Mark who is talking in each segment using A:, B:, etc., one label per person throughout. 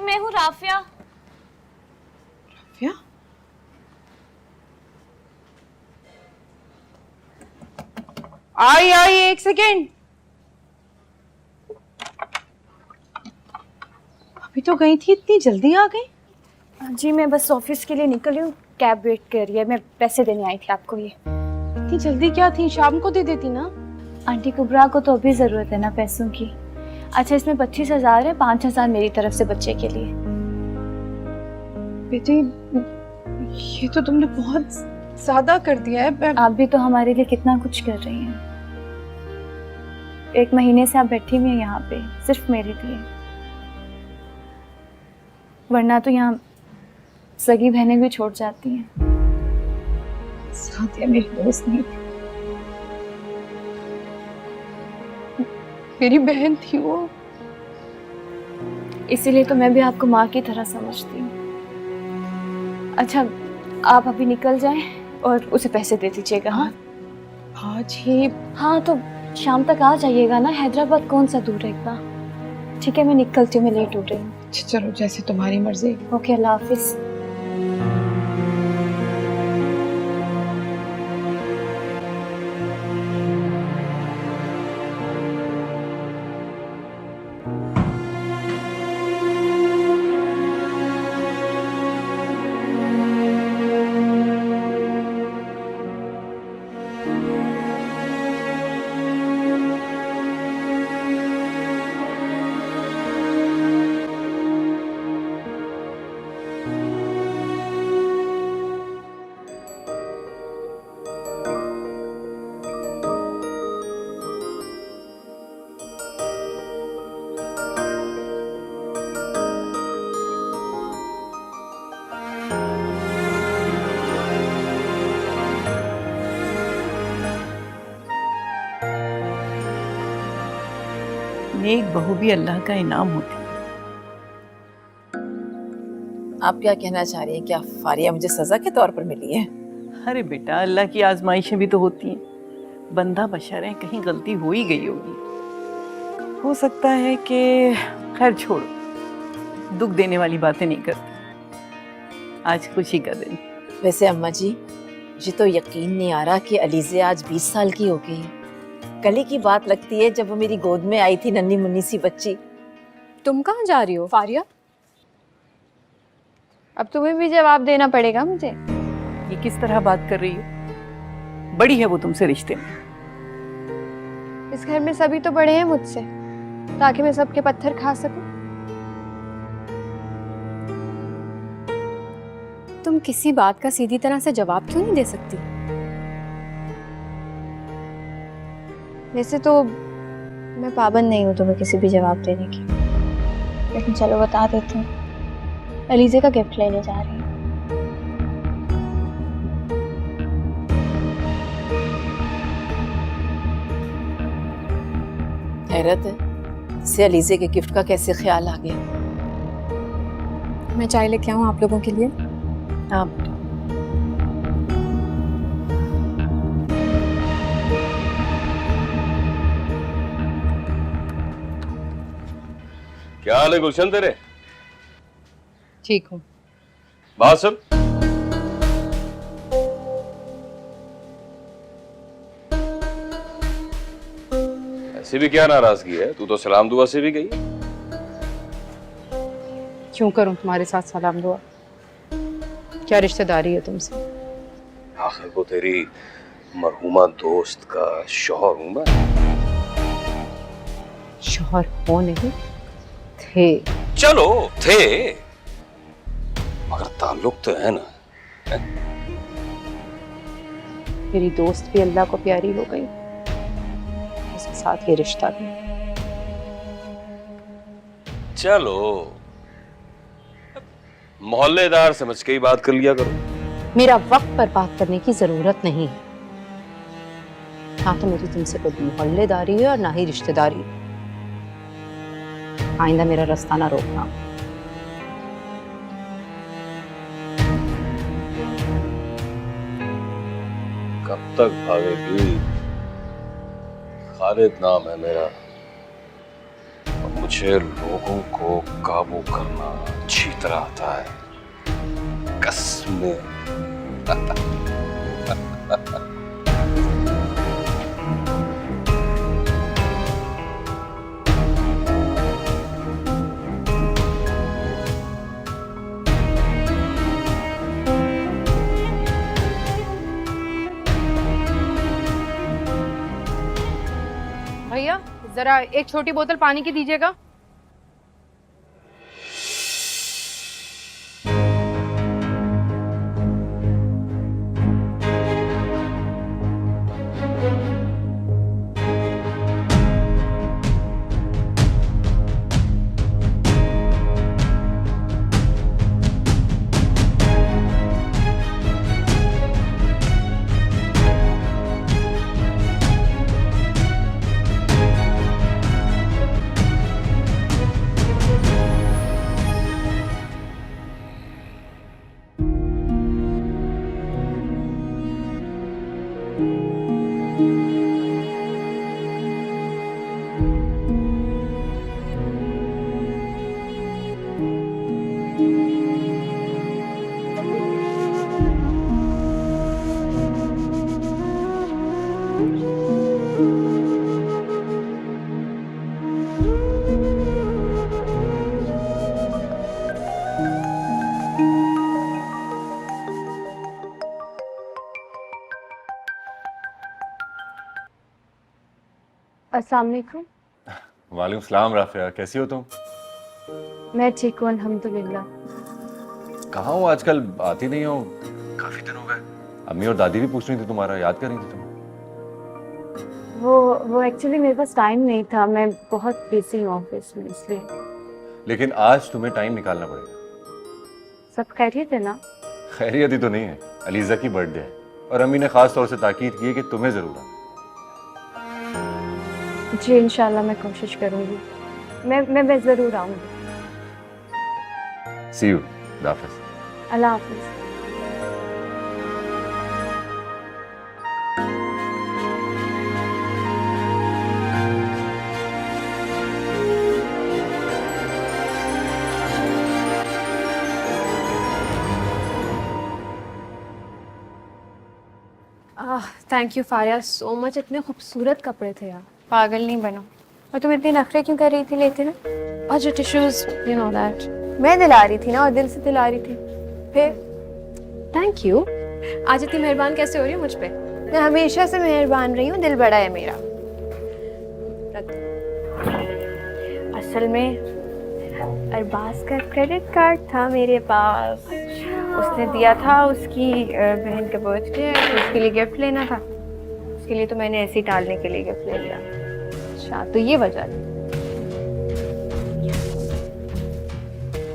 A: मैं हूँ राफिया।
B: राफिया? आई आई, एक सेकेंड। अभी तो गई थी, इतनी जल्दी आ गई?
A: जी मैं बस ऑफिस के लिए निकली हूँ, कैब वेट कर रही है। मैं पैसे देने आई थी आपको। ये
B: इतनी जल्दी क्या थी, शाम को दे देती ना।
A: आंटी कुबरा को तो अभी जरूरत है ना पैसों की। अच्छा इसमें 25,000 है, 5,000 मेरी तरफ से बच्चे के लिए।
B: बेटे ये तो तुमने बहुत ज्यादा कर दिया है।
A: आप भी तो हमारे लिए कितना कुछ कर रही हैं। 1 महीने से आप बैठी हुई हैं यहाँ पे सिर्फ मेरे लिए, वरना तो यहाँ सगी बहनें भी छोड़ जाती हैं।
B: साथिया मेरी दोस्त नहीं थी, मेरी बहन थी वो।
A: इसीलिए तो मैं भी आपको माँ की तरह समझती हूँ। अच्छा आप अभी निकल जाएं और उसे पैसे दे दीजिएगा। हाँ
B: आज ही?
A: हाँ तो शाम तक आ जाइएगा ना, हैदराबाद कौन सा दूर है इतना। ठीक है मैं निकलती हूँ, मैं लेट हो रही हूँ।
B: चलो जैसे तुम्हारी मर्जी।
A: ओके अल्लाह हाफिज।
C: नेक बहू भी अल्लाह का इनाम होती है।
D: आप क्या कहना चाह रही हैं? क्या फारिया मुझे सजा के तौर पर मिली है?
C: अरे बेटा अल्लाह की आजमाइशें भी तो होती हैं। बंदा बशर है, कहीं गलती हो ही गई होगी। हो सकता है कि खैर छोड़ो, दुख देने वाली बातें नहीं करती। आज खुशी का दिन।
D: वैसे अम्मा जी मुझे तो यकीन नहीं आ रहा कि अलीज़े आज 20 साल की हो गई। कल ही की बात लगती है जब वो मेरी गोद में आई थी, नन्ही मुन्नी सी बच्ची।
E: तुम कहाँ जा रही हो फारिया? अब तुम्हें भी जवाब देना पड़ेगा मुझे।
C: ये किस तरह बात कर रही हो? बड़ी है वो तुमसे रिश्ते में।
E: इस घर में सभी तो बड़े हैं मुझसे, ताकि मैं सबके पत्थर खा सकूं। तुम किसी बात का सीधी तरह से जवाब क्यों नहीं दे सकती? वैसे तो मैं पाबंद नहीं हूं तुम्हें किसी भी जवाब देने की, लेकिन चलो बता देती हूँ। अलीज़े का गिफ्ट लेने जा रही हूँ।
D: हैरत है, इसे अलीज़े के गिफ्ट का कैसे ख्याल आ गया?
E: मैं चाय लेके आऊँ आप लोगों के लिए?
D: हाँ
F: क्या हाल है गुलशन तेरे?
B: ठीक हूँ।
F: बात सुन, ऐसे भी क्या नाराजगी है? तू तो सलाम दुआ से भी गई।
B: क्यों करूं तुम्हारे साथ सलाम दुआ? क्या रिश्तेदारी है तुमसे?
F: आखिर को तेरी मरहुमा दोस्त का शौहर हूं मैं।
B: शौहर हो नहीं थे।
F: चलो थे, मगर ताल्लुक तो है ना। है?
B: मेरी दोस्त भी अल्लाह को प्यारी हो गई, उसके साथ ये रिश्ता भी।
F: चलो मोहल्लेदार समझ के ही बात कर लिया करो।
G: मेरा वक्त पर बात करने की जरूरत नहीं है। ना तो मेरी तुमसे कोई मोहल्लेदारी है और ना ही रिश्तेदारी। आइंदा मेरा रास्ता ना रोकना।
F: कब तक भागेगी? खालिद नाम है मेरा और मुझे लोगों को काबू करना तरह आता है कसमें।
B: भैया जरा एक छोटी बोतल पानी की दीजिएगा। अस्सलाम वालेकुम।
H: वालेकुम सलाम राफिया, कैसी हो तुम?
B: मैं ठीक हूँ अल्हम्दुलिल्लाह।
H: कहाँ हो आजकल, आती नहीं हो, काफी दिन हो गए। अम्मी और दादी भी पूछ रही थी तुम्हारा, याद कर रही थी तुम।
B: वो एक्चुअली मेरे पास टाइम नहीं था, मैं बहुत बिजी हूँ ऑफिस में इसलिए।
H: लेकिन आज तुम्हें टाइम निकालना पड़ेगा।
B: सब खैरियत है ना?
H: खैरियत ही तो नहीं है, अलीजा की बर्थडे है और अम्मी ने खास तौर से ताकीद की है कि तुम्हें जरूर आना।
B: जी इंशाल्लाह मैं कोशिश करूँगी, मैं ज़रूर आऊँगी।
H: सी यू, हाफिज।
B: अल्लाह हाफिज।
E: Thank you Faria so much. इतने खूबसूरत कपड़े थे यार।
A: पागल नहीं बनो। और तुम इतनी नखरे क्यों कर रही थी लेते ना?
E: और जो टिश्यूज यू नो दैट,
A: मैं दिला रही थी ना, और दिल से दिला रही थी। फिर
E: थैंक यू। आज इतनी मेहरबान कैसे हो रही हो मुझ पे?
A: मैं हमेशा से मेहरबान रही हूँ, दिल बड़ा है मेरा। असल में अरबाज का क्रेडिट कार्ड था मेरे पास, उसने दिया था उसकी बहन के बर्थडे, उसके लिए गिफ्ट लेना था। उसके लिए तो मैंने ऐसे ही टालने के लिए गिफ्ट ले लिया। अच्छा, तो ये वजह थी।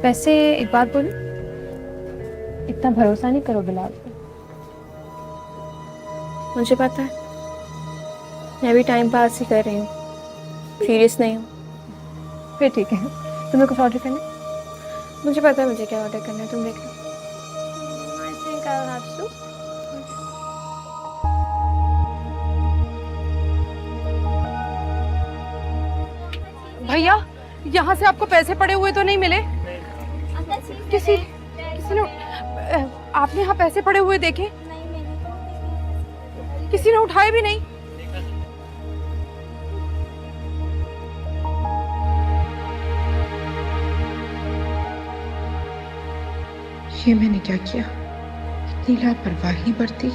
E: वैसे एक बात बोलूं, इतना भरोसा नहीं करो बिलाल पे।
A: मुझे पता है, मैं भी टाइम पास ही कर रही हूँ, सीरियस नहीं हूँ।
E: फिर ठीक है, तुम्हें कुछ ऑर्डर करना है?
A: मुझे पता है मुझे क्या ऑर्डर करना है, तुम देख लो। I think I'll have soup.
B: भैया यहाँ से आपको पैसे पड़े हुए तो नहीं मिले? किसी ने आपने यहाँ पैसे पड़े हुए देखे? किसी ने उठाए भी नहीं?
I: ये मैंने क्या किया? इतनी लापरवाही बरती।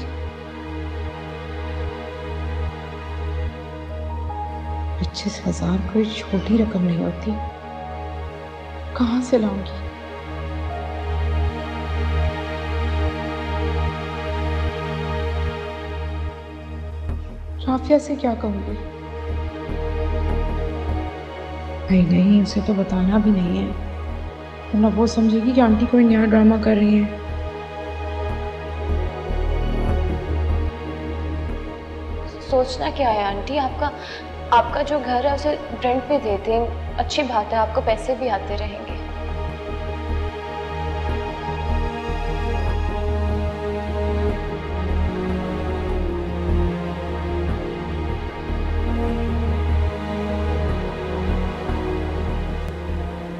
I: 25,000 कोई छोटी रकम नहीं होती, कहाँ से लाऊंगी? राफिया से क्या कहूँगी? नहीं, उसे तो बताना भी नहीं है, वरना वो समझेगी कि आंटी कोई नया ड्रामा कर रही है।
A: सोचना क्या है आंटी, आपका जो घर है उसे रेंट पे दे दें, अच्छी बात है, आपको पैसे भी आते रहेंगे।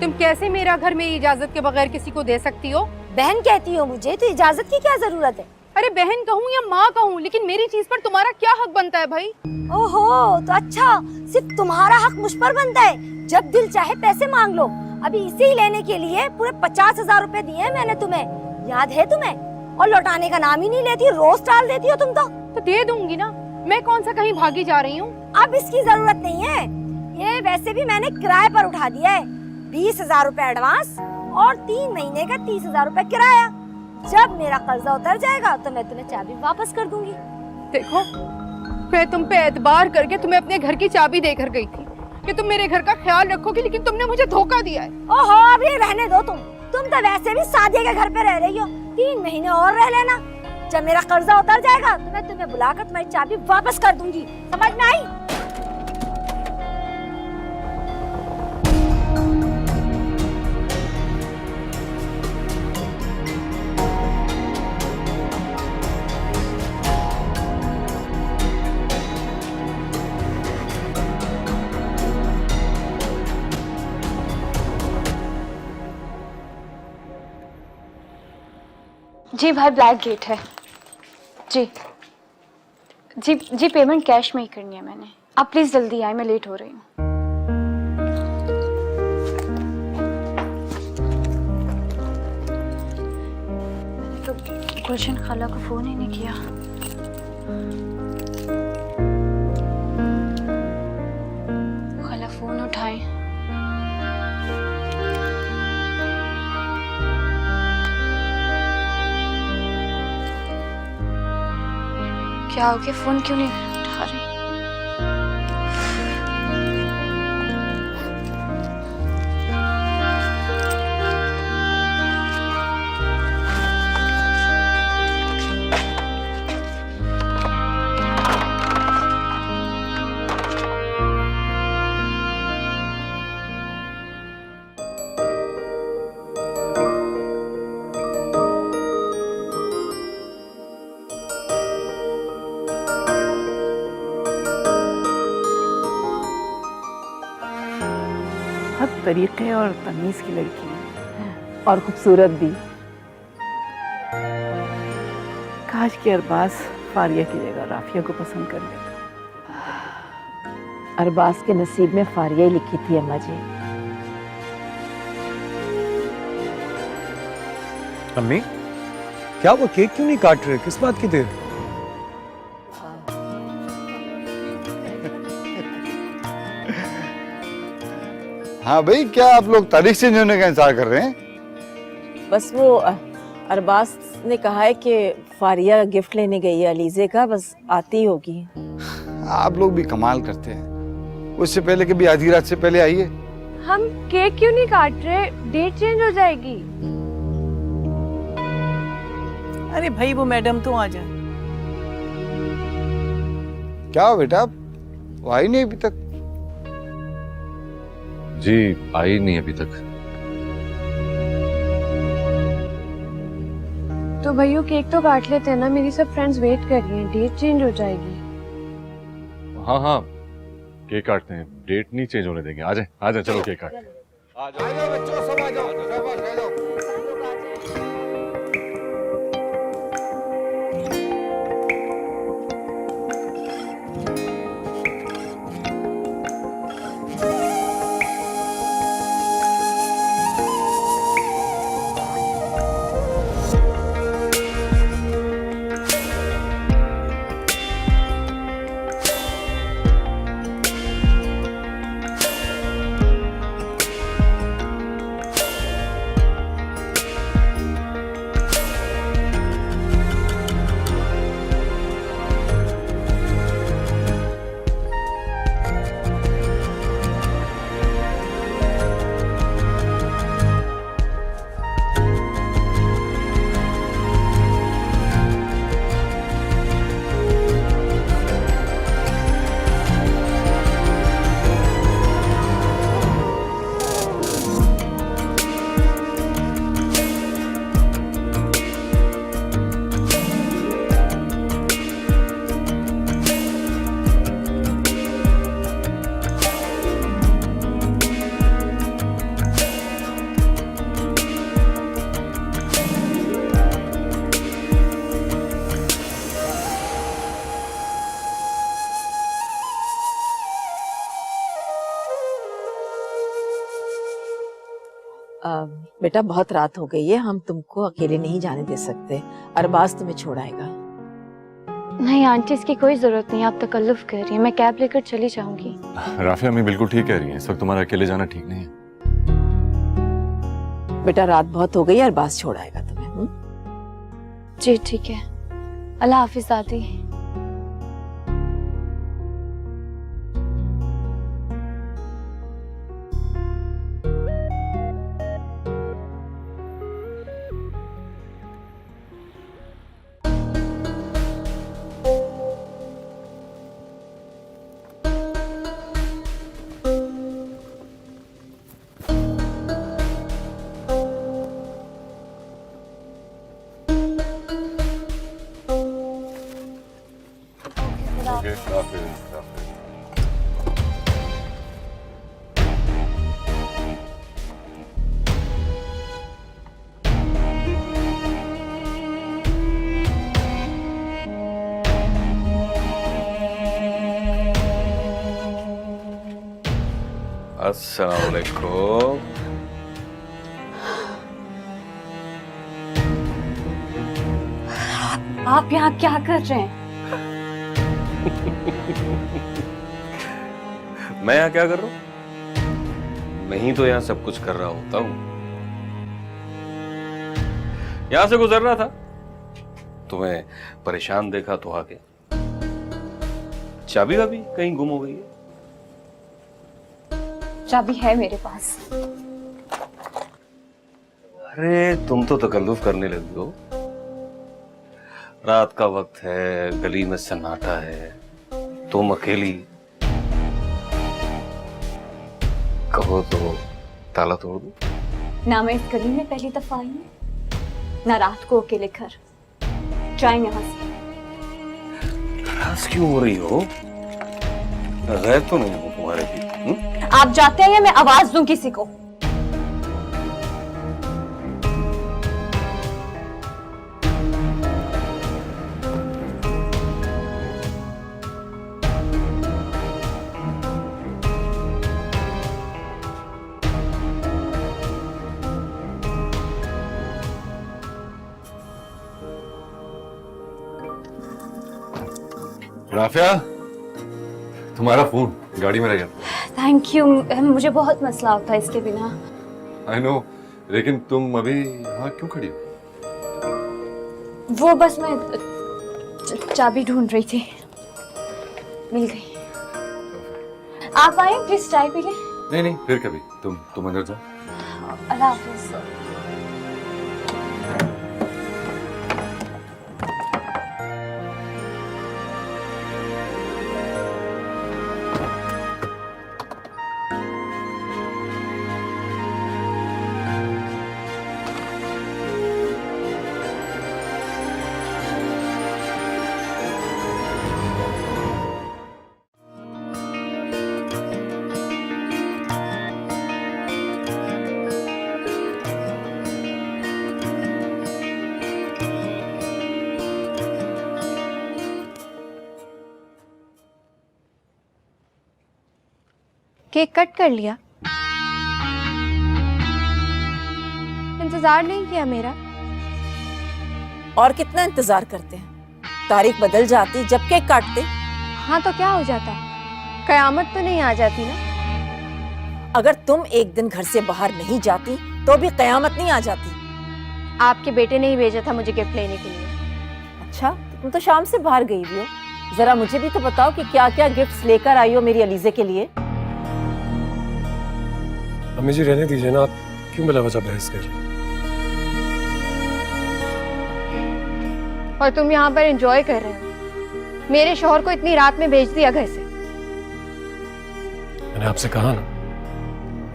B: तुम कैसे मेरा घर मेरी इजाजत के बगैर किसी को दे सकती हो?
J: बहन कहती हो मुझे, तो इजाजत की क्या जरूरत है?
B: अरे बहन कहूँ या माँ कहूँ, लेकिन मेरी चीज पर तुम्हारा क्या हक बनता है भाई?
J: ओहो, तो अच्छा सिर्फ तुम्हारा हक मुझ पर बनता है? जब दिल चाहे पैसे मांग लो। अभी इसी लेने के लिए पूरे 50,000 रुपए दिए हैं मैंने तुम्हें, याद है तुम्हें? और लौटाने का नाम ही नहीं लेती, रोज टाल देती हो तुम तो
B: दे दूंगी ना, मैं कौन सा कहीं भागी जा रही हूँ?
J: अब इसकी जरूरत नहीं है, ये वैसे भी मैंने किराए पर उठा दिया है। 20,000 रुपए एडवांस और 3 महीने का 30,000 रुपए किराया। जब मेरा कर्जा उतर जाएगा तो मैं तुम्हें चाबी वापस कर दूंगी।
B: देखो, मैं तुम पे एतबार करके तुम्हें अपने घर की चाबी देकर गई थी कि तुम मेरे घर का ख्याल रखोगी, लेकिन तुमने मुझे धोखा दिया है।
J: ओहो, अब ये रहने दो तुम तो वैसे भी सादिया के घर पे रह रही हो, 3 महीने और रह लेना। जब मेरा कर्जा उतर जाएगा तो मैं तुम्हें बुलाकर तुम्हारी चाबी वापस कर दूंगी, समझ में आई?
E: जी भाई, ब्लैक गेट है। जी जी जी, पेमेंट कैश में ही करनी है मैंने। आप प्लीज जल्दी आए, मैं लेट हो रही हूँ। मैंने तो गुलशन खाला को फोन ही नहीं किया। खाला फोन उठाए। क्या हो गया, फोन क्यों नहीं उठा रही?
C: बहुत तरीके और तमीज की लड़की है,
D: और खूबसूरत भी।
C: काश कि अरबाज फारिया की जगह राफिया को पसंद कर लेता।
D: अरबाज के नसीब में फारिया ही लिखी थी अम्मा जी।
K: अम्मी, क्या वो केक क्यों नहीं काट रहे? किस बात की देर?
L: हाँ भाई, क्या आप लोग तारीख चेंज होने का इंतजार कर रहे हैं?
D: बस वो अरबाज ने कहा है कि फारिया गिफ्ट लेने गई है अलीजे का, बस आती होगी।
L: आप लोग भी कमाल करते हैं। उससे पहले कभी आधी रात से पहले आइए।
A: हम केक क्यों नहीं काट रहे? डेट चेंज हो जाएगी।
C: अरे भाई, वो मैडम तो आ जाए।
L: क्या हो बेटा, वो आई नहीं अभी तक?
H: जी आई नहीं अभी तक।
A: तो भैया केक तो काट लेते हैं ना, मेरी सब फ्रेंड्स वेट कर रही हैं, डेट चेंज हो जाएगी।
H: हाँ हाँ, केक काटते हैं, डेट नहीं चेंज होने देंगे। आ जाए चलो केक काटते हैं।
L: आ जाओ बच्चों, सब आ जाओ, शाबाश, आ जाओ।
D: बेटा बहुत रात हो गई है, हम तुमको अकेले नहीं जाने दे सकते। अरबाज तुम्हें छोड़ाएगा।
E: नहीं आंटी, इसकी कोई जरूरत नहीं, आप तकल्लुफ कर रही हैं। मैं कैब लेकर चली जाऊंगी।
H: राफिया अम्मी बिल्कुल ठीक कह रही है, इस वक्त तुम्हारा अकेले जाना ठीक नहीं है।
D: बेटा रात बहुत हो गई, अरबाज छोड़ाएगा तुम्हें।
E: जी ठीक है, अल्लाह हाफिज दादी।
F: अस्सलाम वालेकुम।
E: आप यहाँ क्या कर रहे हैं?
F: मैं यहाँ क्या कर रहा हूँ? मैं ही तो यहाँ सब कुछ कर रहा होता हूँ। यहाँ से गुजर रहा था, तुम्हें परेशान देखा तो आके। चाबी वाबी कहीं गुम हो गई है?
E: चाबी है मेरे पास।
F: अरे तुम तो तकल्लुफ करने लगी हो। रात का वक्त है, गली में सन्नाटा है, तुम अकेली। कहो तो ताला तोड़ दो।
E: ना मैं इस गली में पहली दफा आई हूँ, ना रात को अकेले घर। जाएं यहाँ से।
F: नाराज क्यों हो रही हो? गैर तो नहीं हूँ तुम्हारे भी।
E: आप जाते हैं या मैं आवाज दूं किसी को?
H: राफिया तुम्हारा फोन गाड़ी में रह गया।
E: थैंक यू, मुझे बहुत मसला होता है इसके बिना।
H: आई नो, लेकिन तुम अभी यहाँ क्यों खड़ी हो?
E: वो बस मैं चाबी ढूंढ रही थी, मिल गई। आप आए, प्लीज चाय पी लें।
H: नहीं नहीं, फिर कभी। तुम अंदर जाओ।
E: अल्लाह हाफिज।
A: केक कट कर लिया? इंतजार नहीं किया मेरा?
D: और कितना इंतजार करते हैं? तारीख बदल जाती जब केक काटते।
A: हाँ तो क्या हो जाता? कयामत तो नहीं आ जाती ना?
D: अगर तुम एक दिन घर से बाहर नहीं जाती तो भी कयामत नहीं आ जाती।
A: आपके बेटे ने ही भेजा था मुझे गिफ्ट लेने के लिए।
D: अच्छा, तुम तो शाम से बाहर गई हुई हो। जरा मुझे भी तो बताओ कि क्या क्या गिफ्ट्स लेकर आई हो मेरी अलीजे के लिए।
K: अम्मी जी रहने दीजिए ना, आप क्यों बिला वजह बहस कर रही हैं?
A: और तुम यहाँ पर एंजॉय कर रहे हो। मेरे शौहर को इतनी रात में भेज दिया घर से।
K: मैंने आपसे कहा ना,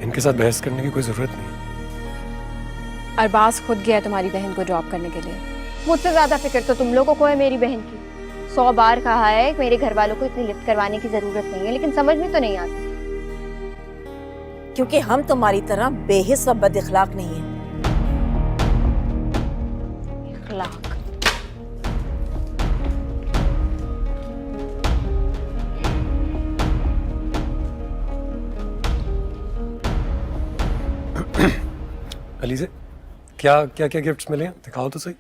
K: इनके साथ बहस करने की कोई जरूरत नहीं।
A: अरबाज खुद गया तुम्हारी बहन को ड्रॉप करने के लिए। मुझसे ज्यादा फिक्र तो तुम लोगों को है मेरी बहन की। 100 बार कहा है कि मेरे घर वालों को इतनी लिफ्ट करवाने की जरूरत नहीं है, लेकिन समझ में तो नहीं आती।
D: क्योंकि हम तुम्हारी तरह बेहिस व बद इखलाक नहीं है।
A: इखलाक?
K: अलीज़े क्या क्या क्या गिफ्ट्स मिले हैं? दिखाओ तो सही।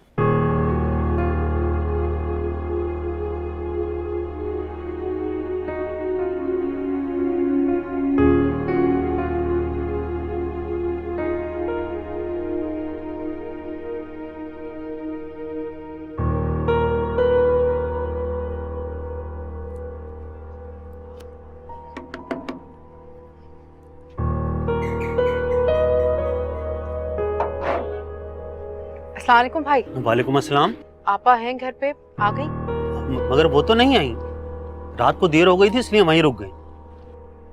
B: अस्सलाम वालेकुम भाई।
M: वालेकुम अस्सलाम।
B: आपा हैं घर पे? आ गई?
M: मगर वो तो नहीं आई, रात को देर हो गई थी इसलिए वहीं रुक गई।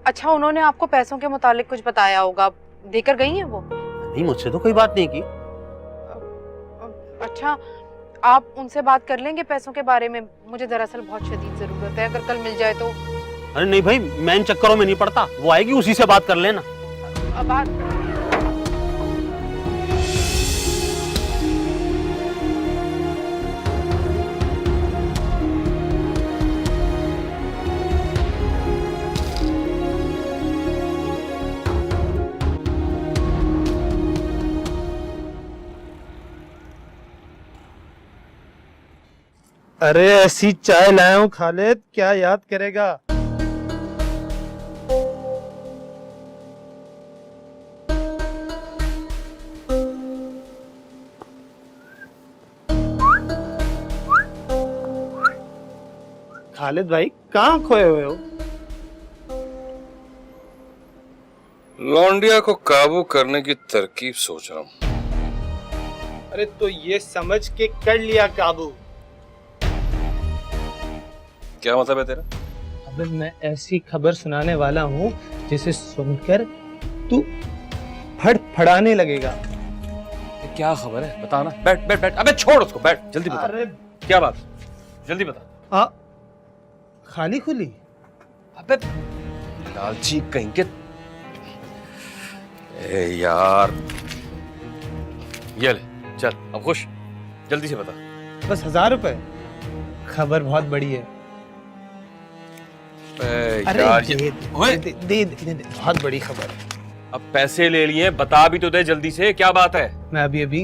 B: अच्छा, उन्होंने आपको पैसों के मुतालिक कुछ बताया होगा, देकर गई हैं वो?
M: नहीं, मुझसे तो कोई बात नहीं की।
B: अच्छा, आप उनसे बात कर लेंगे पैसों के बारे में? मुझे दरअसल बहुत शदीद जरूरत है, अगर कल मिल जाए तो।
M: अरे नहीं भाई, मैं इन चक्करों में नहीं पड़ता, वो आएगी उसी से बात कर लेना।
B: अब
N: अरे ऐसी चाय लाया हूँ खालिद, क्या याद करेगा? खालिद भाई कहाँ खोए हुए हो?
F: लौंडिया को काबू करने की तरकीब सोच रहा हूँ।
N: अरे तो ये समझ के कर लिया काबू।
F: क्या मतलब है तेरा?
N: अबे मैं ऐसी खबर सुनाने वाला हूँ जिसे सुनकर तू फड़फड़ाने लगेगा।
F: क्या खबर है? बताना। बैठ बैठ बैठ। अबे छोड़ उसको, बैठ जल्दी बता।
N: अरे
F: क्या बात? जल्दी बता।
N: खाली खुली।
F: अबे लालची कहीं के। ए यार, ये ले, चल अब खुश, जल्दी से बता।
N: बस 1000 रुपए? खबर बहुत बड़ी है।
F: अरे यार,
N: दे, बहुत बड़ी खबर है।
F: अब पैसे ले लिए, बता भी तो दे जल्दी से, क्या बात है?
N: मैं अभी अभी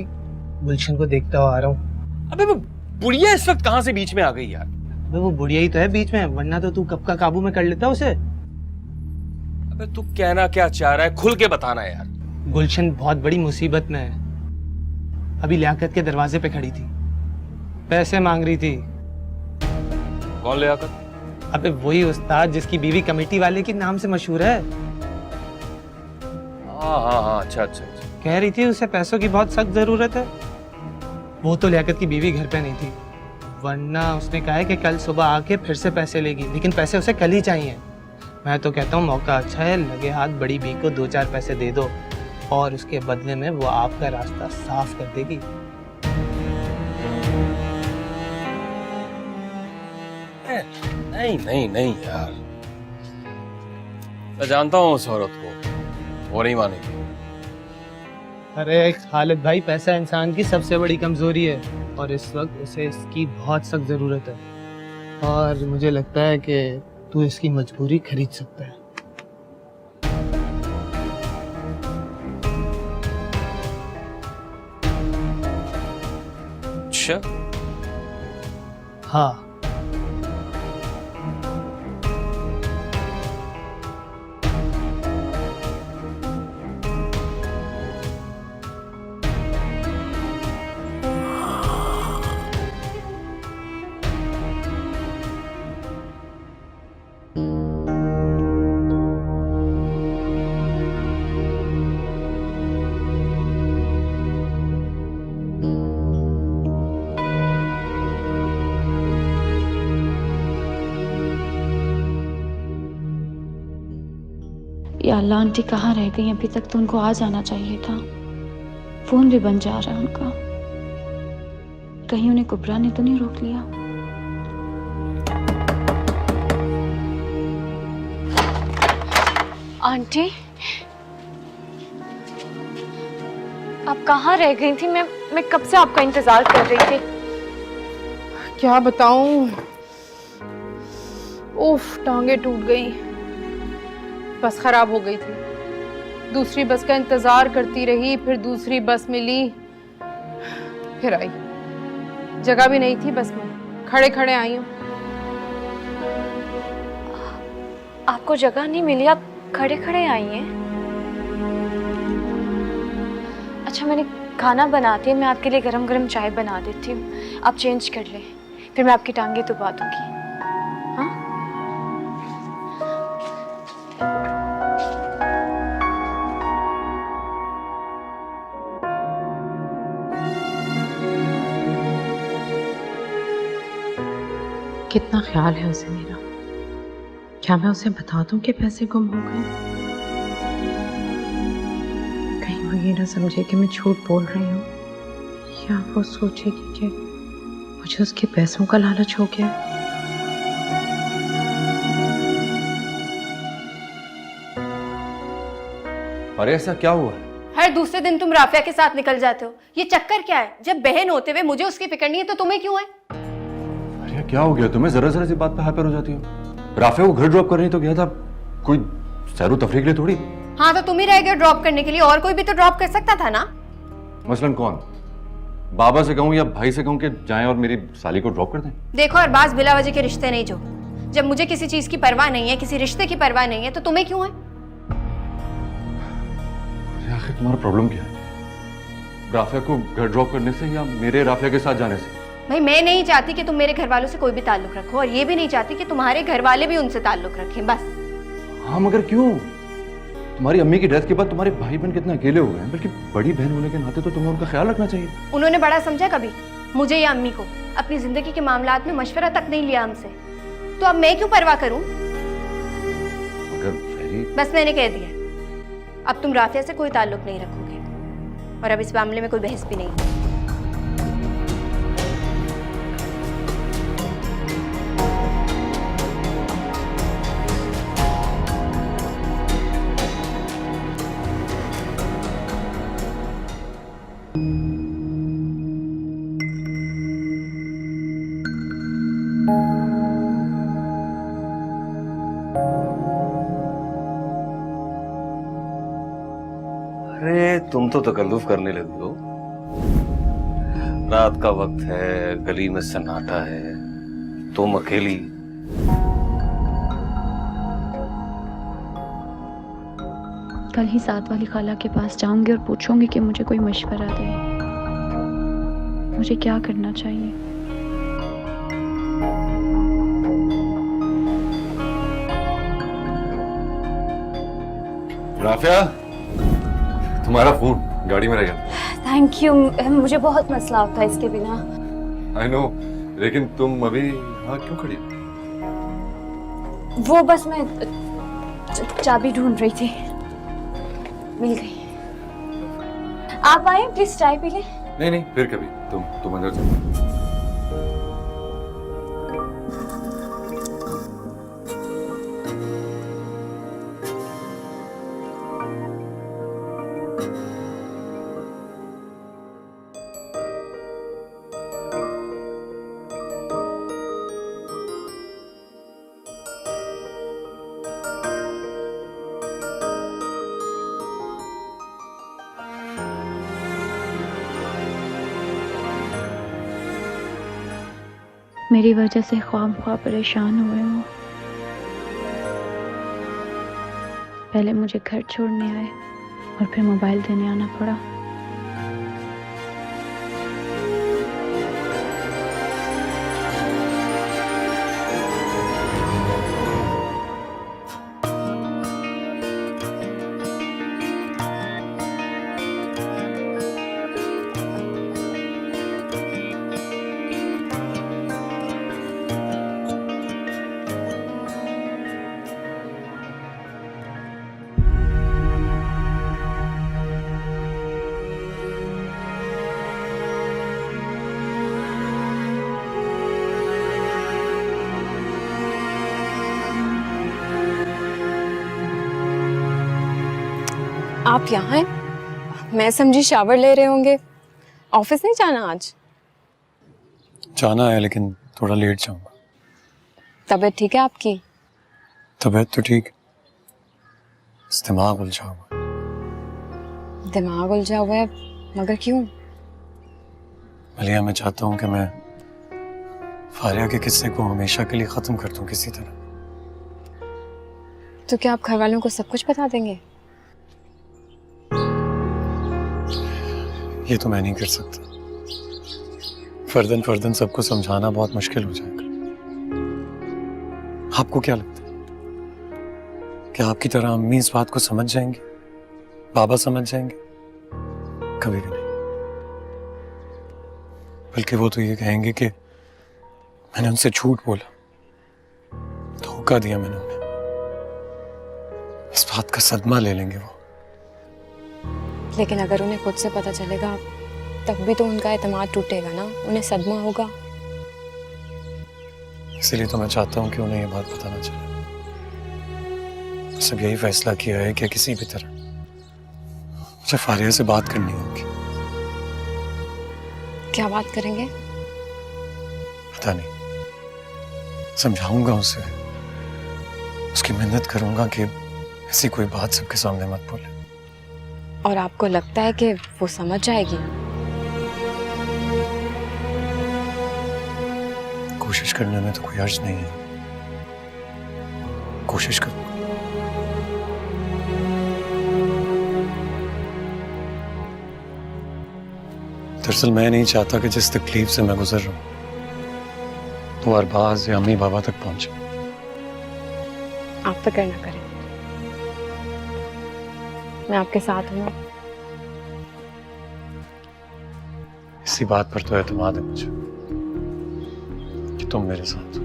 N: गुलशन को देखता हुआ आ रहा हूँ।
F: अबे वो बुढ़िया इस वक्त कहाँ से बीच में आ गई यार?
N: अबे वो बुढ़िया ही तो है बीच में, वरना तो तू कब का काबू में कर लेता उसे।
F: अबे तू कहना क्या चाह रहा है? खुल के बताना यार।
N: गुलशन बहुत बड़ी मुसीबत में है। अभी लियाकत के दरवाजे पे खड़ी थी, पैसे मांग रही थी।
F: कौन लियाकत?
N: अबे वही उस्ताद जिसकी बीवी कमेटी वाले के नाम से मशहूर है।
F: हाँ, अच्छा।
N: कह रही थी उसे पैसों की बहुत सख्त जरूरत है। वो तो लियाकत की बीवी घर पे नहीं थी, वरना उसने कहा है कि कल सुबह आके फिर से पैसे लेगी, लेकिन पैसे उसे कल ही चाहिए। मैं तो कहता हूँ मौका अच्छा है, लगे हाथ बड़ी बी को 2-4 पैसे दे दो और उसके बदले में वो आपका रास्ता साफ कर देगी।
F: नहीं यार, मैं जानता हूँ उस औरत को, वो नहीं मानेगी।
N: अरे खालिद भाई, पैसा इंसान की सबसे बड़ी कमजोरी है और इस वक्त उसे इसकी बहुत सख्त जरूरत है और मुझे लगता है कि तू इसकी मजबूरी खरीद सकता है।
F: अच्छा?
N: हाँ।
E: या अल्लाह, आंटी कहाँ रह गई? अभी तक तो उनको आ जाना चाहिए था। फोन भी बंद जा रहा है उनका। कहीं उन्हें कुबरा ने तो नहीं रोक लिया? आंटी, आप कहाँ रह गई थी? मैं कब से आपका इंतजार कर रही थी।
B: क्या बताऊं, उफ, टांगे टूट गई, बस खराब हो गई थी। दूसरी बस का इंतजार करती रही, फिर दूसरी बस मिली, फिर आई। जगह भी नहीं थी, बस मैं खड़े खड़े आई हूँ।
E: आपको जगह नहीं मिली, आप खड़े खड़े आई हैं? अच्छा, मैंने खाना बनाती है, मैं आपके लिए गरम गरम चाय बना देती हूँ, आप चेंज कर ले, फिर मैं आपकी टांगे दबा दूंगी। हाँ?
I: कितना ख्याल है उसे मेरा। क्या मैं उसे बता दूं कि पैसे गुम हो गए? कहीं वो ये ना समझे कि मैं झूठ बोल रही हूँ, या वो सोचेगी कि मुझे उसके पैसों का लालच हो गया है।
H: अरे ऐसा क्या हुआ है?
A: हर दूसरे दिन तुम राफिया के साथ निकल जाते हो, ये चक्कर क्या है? जब बहन होते हुए मुझे उसकी फिक्र नहीं है तो तुम्हें क्यों है?
H: अरे क्या हो गया तुम्हें? जरा जरा सी बात पे हाइपर हो जाती हो। राफिया को घर ड्रॉप करने तो गया था, कोई सैरो तफरीक के लिए थोड़ी।
A: हाँ तो तुम ही रह गए ड्रॉप करने के लिए, और कोई भी तो ड्रॉप कर सकता था ना।
H: मसलन कौन? बाबा से कहूँ या भाई से कहूँ कि जाएं और मेरी साली को ड्रॉप कर दें?
A: देखो अरबाज, बिला वजह के रिश्ते नहीं जो। जब मुझे किसी चीज की परवाह नहीं है, किसी रिश्ते की परवाह नहीं है, तो तुम्हें क्यों है?
H: आखिर तुम्हारा प्रॉब्लम क्या है? राफिया को घर ड्रॉप करने से या मेरे राफिया के साथ जाने से?
A: भाई मैं नहीं चाहती कि तुम मेरे घर वालों से कोई भी ताल्लुक रखो, और ये भी नहीं चाहती कि तुम्हारे घर वाले भी उनसे ताल्लुक रखें, बस।
H: हाँ मगर क्यों? तुम्हारी अम्मी की डेथ के बाद तुम्हारे भाई बहन कितने अकेले हो गए हैं, बल्कि बड़ी बहन होने के नाते तो तुम्हें उनका ख्याल रखना चाहिए।
A: उन्होंने बड़ा समझा कभी मुझे या अम्मी को? अपनी जिंदगी के मामलात में मशवरा तक नहीं लिया हमसे, तो अब मैं क्यों परवाह करूं?
H: मगर
A: बस मैंने कह दिया, अब तुम राफिया से कोई ताल्लुक नहीं रखोगे, और अब इस मामले में कोई बहस भी नहीं।
F: अरे तुम तो तकल्लुफ करने लगी हो। रात का वक्त है, गली में सन्नाटा है, तुम अकेली।
E: कल ही साथ वाली खाला के पास जाऊंगी और पूछूंगी कि मुझे कोई मशवरा दे, मुझे क्या करना चाहिए।
H: राफिया, तुम्हारा फोन गाड़ी में रह गया।
E: थैंक यू, मुझे बहुत मसला होता है इसके बिना।
H: आई नो, लेकिन तुम अभी यहाँ क्यों खड़ी?
E: वो बस मैं चाबी ढूंढ रही थी, मिल गई। आप आए, प्लीज चाय पी ले।
H: नहीं नहीं, फिर कभी। तुम अंदर जाओ।
E: मेरी वजह से ख्वाम परेशान हुए हो। पहले मुझे घर छोड़ने आए और फिर मोबाइल देने आना पड़ा।
A: आप यहाँ हैं? मैं समझी शावर ले रहे होंगे। ऑफिस नहीं जाना आज?
K: जाना है लेकिन थोड़ा लेट जाऊंगा।
A: तबीयत ठीक है आपकी?
K: तबीयत तो ठीक, बस दिमाग उलझा हुआ।
A: दिमाग उलझा हुआ है, मगर क्यों?
K: मलिया, मैं चाहता हूँ कि मैं फारिया के किस्से को हमेशा के लिए खत्म कर दूं किसी तरह।
A: तो क्या आप घर वालों को सब कुछ बता देंगे?
K: ये तो मैं नहीं कर सकता। फर्दन फर्दन सबको समझाना बहुत मुश्किल हो जाएगा। आपको क्या लगता है कि आपकी तरह अम्मी इस बात को समझ जाएंगे, बाबा समझ जाएंगे? कभी भी नहीं। बल्कि वो तो ये कहेंगे कि मैंने उनसे झूठ बोला, धोखा दिया मैंने उन्हें। इस बात का सदमा ले लेंगे वो।
A: लेकिन अगर उन्हें खुद से पता चलेगा तब भी तो उनका एतमाद टूटेगा ना, उन्हें सदमा होगा।
K: इसलिए तो मैं चाहता हूँ कि उन्हें ये बात पता ना चले। सब यही फैसला किया है कि किसी भी तरह मुझे फारिया से बात करनी होगी।
A: क्या बात करेंगे?
K: पता नहीं, समझाऊंगा उसे, उसकी मेहनत करूंगा कि ऐसी कोई बात सबके सामने मत बोले।
A: और आपको लगता है कि वो समझ जाएगी?
K: कोशिश करने में तो कोई हर्ज नहीं है। कोशिश करूंगा। दरअसल मैं नहीं चाहता कि जिस तकलीफ से मैं गुजर रहा हूं वो अरबाज या अम्मी बाबा तक पहुंचे।
A: आप फिक्र ना करें, मैं आपके साथ हूँ।
K: इसी बात पर तो एतमाद है मुझे कि तुम मेरे साथ हो।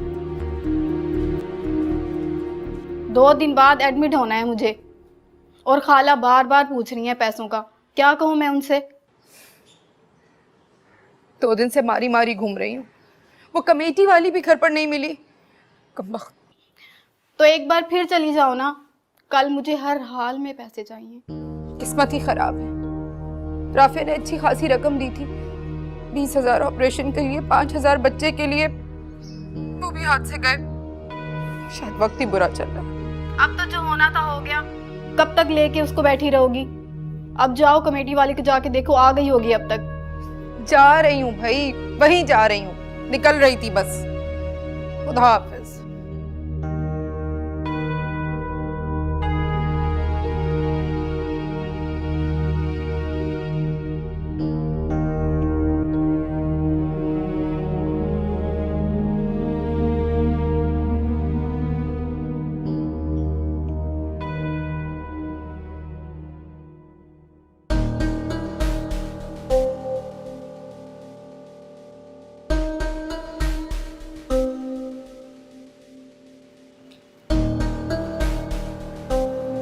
B: 2 दिन बाद एडमिट होना है मुझे, और खाला बार बार पूछ रही है पैसों का। क्या कहूँ मैं उनसे? 2 दिन से मारी मारी घूम रही हूँ। वो कमेटी वाली भी घर पर नहीं मिली। कमबख्त। तो एक बार फिर चली जाओ ना, कल मुझे हर हाल में पैसे चाहिए। किस्मत ही खराब है। राफे ने अच्छी खासी रकम दी थी, 20,000 ऑपरेशन के लिए, 5,000 बच्चे के लिए, वो भी हाथ से गए। शायद वक्त ही बुरा चल रहा है। अब तो जो होना था हो गया, कब तक लेके उसको बैठी रहोगी? अब जाओ कमेटी वाले को जाके देखो, आ गई होगी अब तक। जा रही हूँ भाई, वहीं जा रही हूँ, निकल रही थी बस। खुदा हाफिज।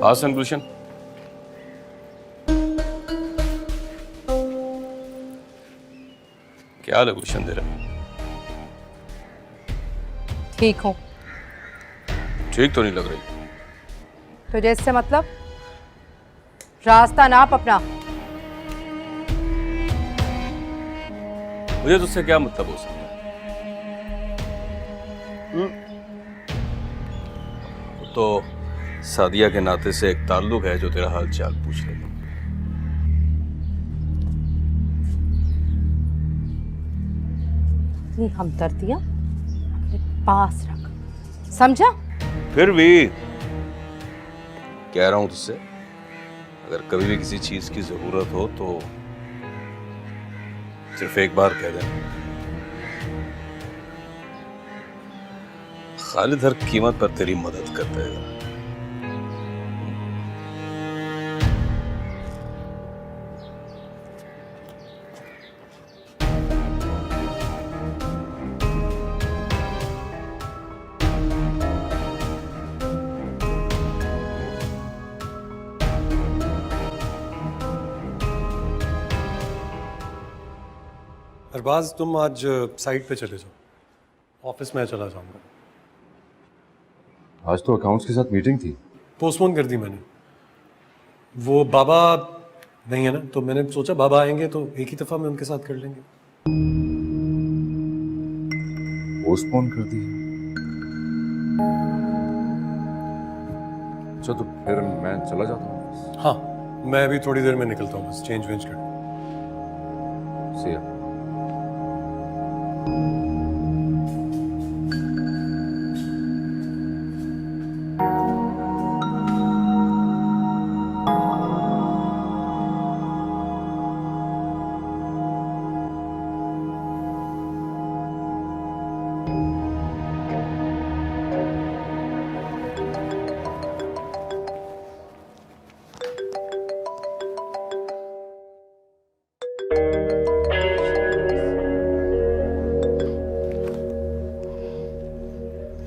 F: हासन गुलशन, क्या हाल है गुलशन तेरा?
G: ठीक हूँ।
F: ठीक तो नहीं लग रही।
G: तुझे इससे मतलब? रास्ता नाप अपना।
F: मुझे तुझसे क्या मतलब हो सकता है? तो सादिया के नाते से एक ताल्लुक है जो तेरा हाल चाल पूछ रही है।
G: इतनी हमदर्दियां अपने पास रख, समझा?
F: फिर भी कह रहा हूं तुझसे, अगर कभी भी किसी चीज की जरूरत हो तो सिर्फ एक बार कह देना। खालिद हर कीमत पर तेरी मदद कर देगा।
K: अरबाज, तुम आज साइट पे चले जाओ, ऑफिस में चला जाऊंगा।
H: आज तो अकाउंट्स के साथ मीटिंग थी।
K: पोस्टपोन कर दी मैंने। वो बाबा नहीं है ना, तो मैंने सोचा बाबा आएंगे तो एक ही दफा में उनके साथ कर लेंगे।
H: पोस्टपोन कर दी? अच्छा, तो फिर मैं चला जाता हूँ।
K: हाँ, मैं अभी थोड़ी देर में निकलता हूँ, बस चेंज वेंज कर।
H: See ya.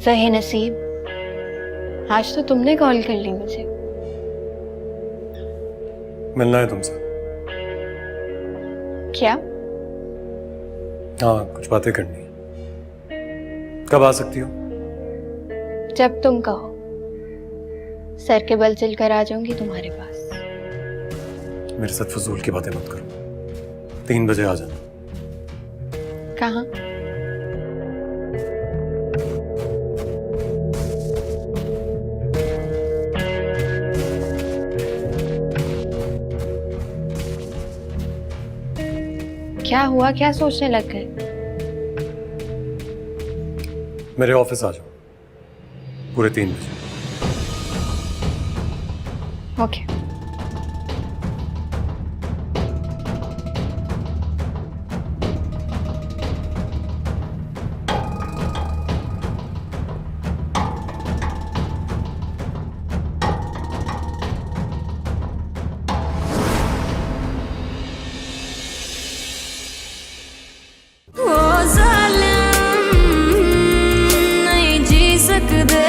A: सही नसीब, आज तो तुमने कॉल कर ली मुझे।
K: मिलना है तुमसे।
A: क्या?
K: हाँ, कुछ बातें करनी है। कब आ सकती हो?
A: जब तुम कहो। सर के बल चल कर आ जाऊंगी तुम्हारे पास।
K: मेरे साथ फजूल की बातें मत करो। 3 बजे आ जाना।
A: कहाँ? क्या हुआ? क्या सोचने लग गए?
K: मेरे ऑफिस आ जाओ पूरे 3 बजे।
A: ओके।
J: नहीं जी सकते